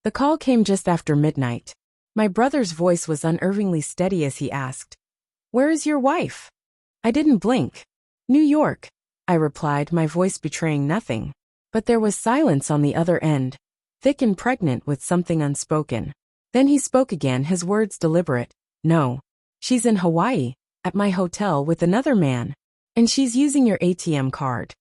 The call came just after midnight. My brother's voice was unnervingly steady as he asked, "Where is your wife?" I didn't blink. "New York," I replied, my voice betraying nothing. But there was silence on the other end, thick and pregnant with something unspoken. Then he spoke again, his words deliberate. "No. She's in Hawaii, at my hotel with another man. And she's using your ATM card."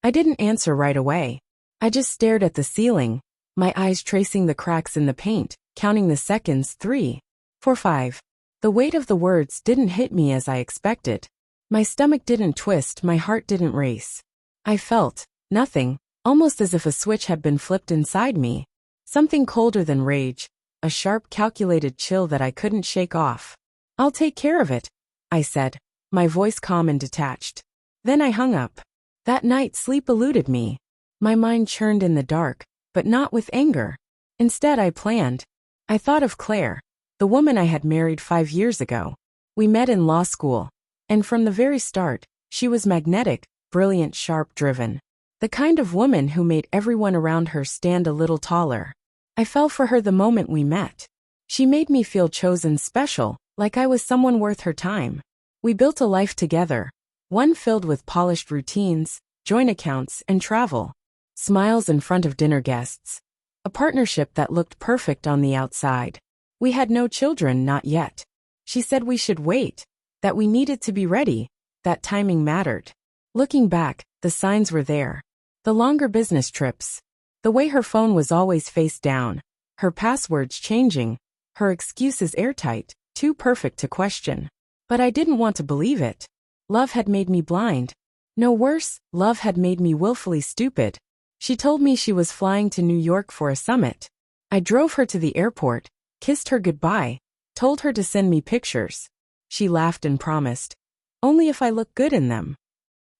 I didn't answer right away. I just stared at the ceiling, my eyes tracing the cracks in the paint, counting the seconds. 3, 4, 5. The weight of the words didn't hit me as I expected. My stomach didn't twist, my heart didn't race. I felt nothing, almost as if a switch had been flipped inside me. Something colder than rage, a sharp, calculated chill that I couldn't shake off. "I'll take care of it," I said, my voice calm and detached. Then I hung up. That night sleep eluded me. My mind churned in the dark, but not with anger. Instead I planned. I thought of Claire, the woman I had married 5 years ago. We met in law school, and from the very start, she was magnetic, brilliant, sharp, driven. The kind of woman who made everyone around her stand a little taller. I fell for her the moment we met. She made me feel chosen, special, like I was someone worth her time. We built a life together, one filled with polished routines, joint accounts, and travel. Smiles in front of dinner guests. A partnership that looked perfect on the outside. We had no children, not yet. She said we should wait, that we needed to be ready, that timing mattered. Looking back, the signs were there. The longer business trips. The way her phone was always face down. Her passwords changing. Her excuses airtight, too perfect to question. But I didn't want to believe it. Love had made me blind. No worse, love had made me willfully stupid. She told me she was flying to New York for a summit. I drove her to the airport, kissed her goodbye, told her to send me pictures. She laughed and promised, only if I look good in them.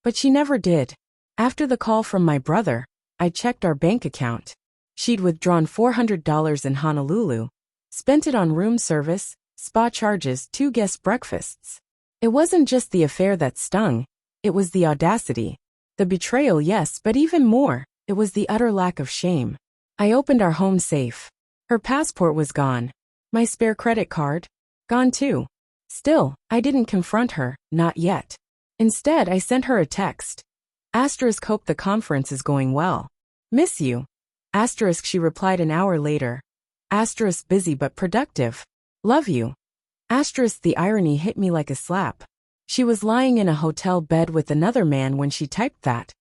But she never did. After the call from my brother, I checked our bank account. She'd withdrawn $400 in Honolulu, spent it on room service, spa charges, 2 guest breakfasts. It wasn't just the affair that stung, it was the audacity. The betrayal, yes, but even more, it was the utter lack of shame. I opened our home safe. Her passport was gone. My spare credit card? Gone too. Still, I didn't confront her, not yet. Instead, I sent her a text. Asterisk, hope the conference is going well. Miss you. Asterisk, she replied an hour later. Asterisk, busy but productive. Love you. Asterisk, the irony hit me like a slap. She was lying in a hotel bed with another man when she typed that,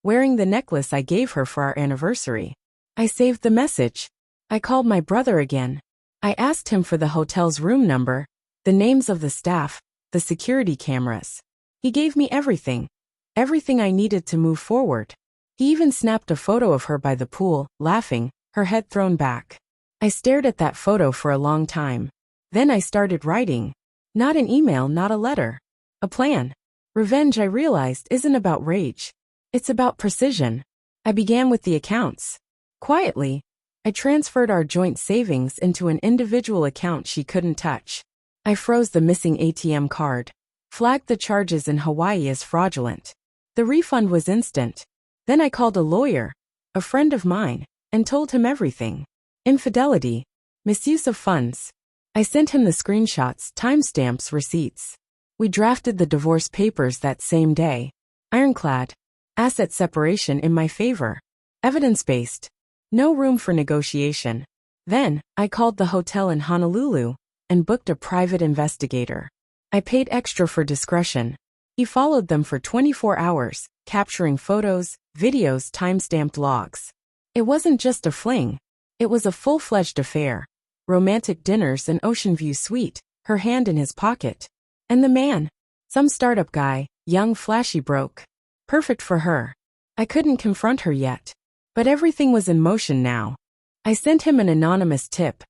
wearing the necklace I gave her for our anniversary. I saved the message. I called my brother again. I asked him for the hotel's room number, the names of the staff, the security cameras. He gave me everything. Everything I needed to move forward. He even snapped a photo of her by the pool, laughing, her head thrown back. I stared at that photo for a long time. Then I started writing. Not an email, not a letter. A plan. Revenge, I realized, isn't about rage. It's about precision. I began with the accounts. Quietly, I transferred our joint savings into an individual account she couldn't touch. I froze the missing ATM card. Flagged the charges in Hawaii as fraudulent. The refund was instant. Then I called a lawyer, a friend of mine, and told him everything. Infidelity. Misuse of funds. I sent him the screenshots, timestamps, receipts. We drafted the divorce papers that same day. Ironclad. Asset separation in my favor. Evidence-based. No room for negotiation. Then, I called the hotel in Honolulu and booked a private investigator. I paid extra for discretion. He followed them for 24 hours, capturing photos, videos, timestamped logs. It wasn't just a fling. It was a full-fledged affair. Romantic dinners and ocean view suite, her hand in his pocket. And the man, some startup guy, young, flashy, broke. Perfect for her. I couldn't confront her yet. But everything was in motion now. I sent him an anonymous tip.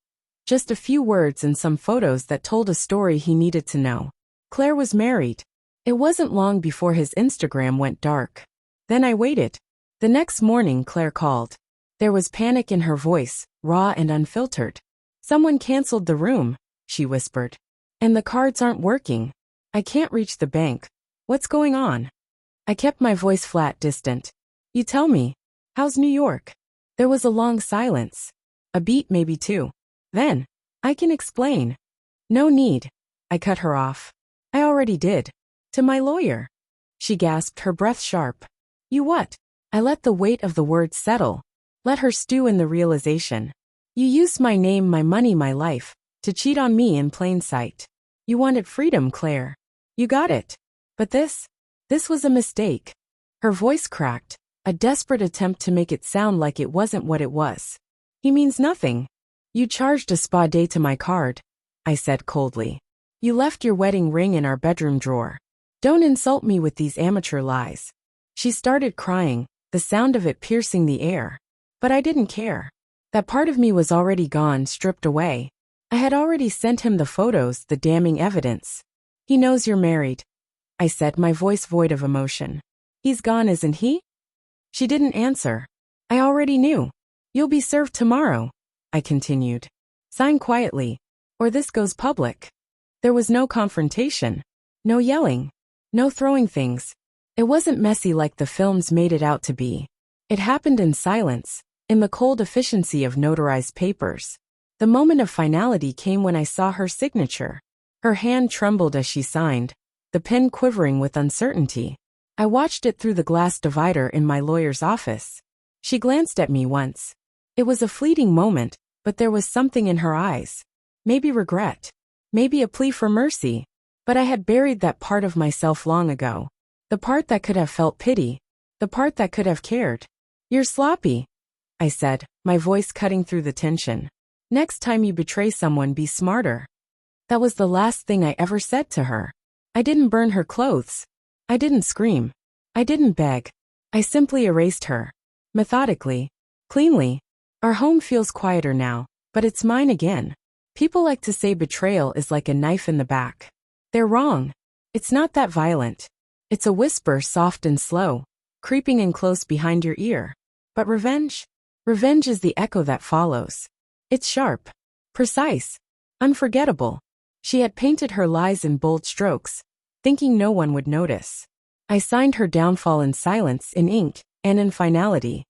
Just a few words and some photos that told a story he needed to know. Claire was married. It wasn't long before his Instagram went dark. Then I waited. The next morning Claire called. There was panic in her voice, raw and unfiltered. Someone canceled the room, she whispered. And the cards aren't working. I can't reach the bank. What's going on? I kept my voice flat, distant. You tell me. How's New York? There was a long silence. A beat, maybe two. Then, I can explain. No need. I cut her off. I already did. To my lawyer. She gasped, her breath sharp. You what? I let the weight of the words settle. Let her stew in the realization. You used my name, my money, my life, to cheat on me in plain sight. You wanted freedom, Claire. You got it. But this was a mistake. Her voice cracked, a desperate attempt to make it sound like it wasn't what it was. He means nothing. You charged a spa day to my card, I said coldly. You left your wedding ring in our bedroom drawer. Don't insult me with these amateur lies. She started crying, the sound of it piercing the air. But I didn't care. That part of me was already gone, stripped away. I had already sent him the photos, the damning evidence. He knows you're married, I said, my voice void of emotion. He's gone, isn't he? She didn't answer. I already knew. You'll be served tomorrow, I continued. Sign quietly, or this goes public. There was no confrontation. No yelling. No throwing things. It wasn't messy like the films made it out to be. It happened in silence, in the cold efficiency of notarized papers. The moment of finality came when I saw her signature. Her hand trembled as she signed, the pen quivering with uncertainty. I watched it through the glass divider in my lawyer's office. She glanced at me once. It was a fleeting moment, but there was something in her eyes. Maybe regret. Maybe a plea for mercy. But I had buried that part of myself long ago. The part that could have felt pity. The part that could have cared. You're sloppy, I said, my voice cutting through the tension. Next time you betray someone, be smarter. That was the last thing I ever said to her. I didn't burn her clothes. I didn't scream. I didn't beg. I simply erased her. Methodically. Cleanly. Our home feels quieter now, but it's mine again. People like to say betrayal is like a knife in the back. They're wrong. It's not that violent. It's a whisper, soft and slow, creeping in close behind your ear. But revenge? Revenge is the echo that follows. It's sharp, precise, unforgettable. She had painted her lies in bold strokes, thinking no one would notice. I signed her downfall in silence, in ink, and in finality.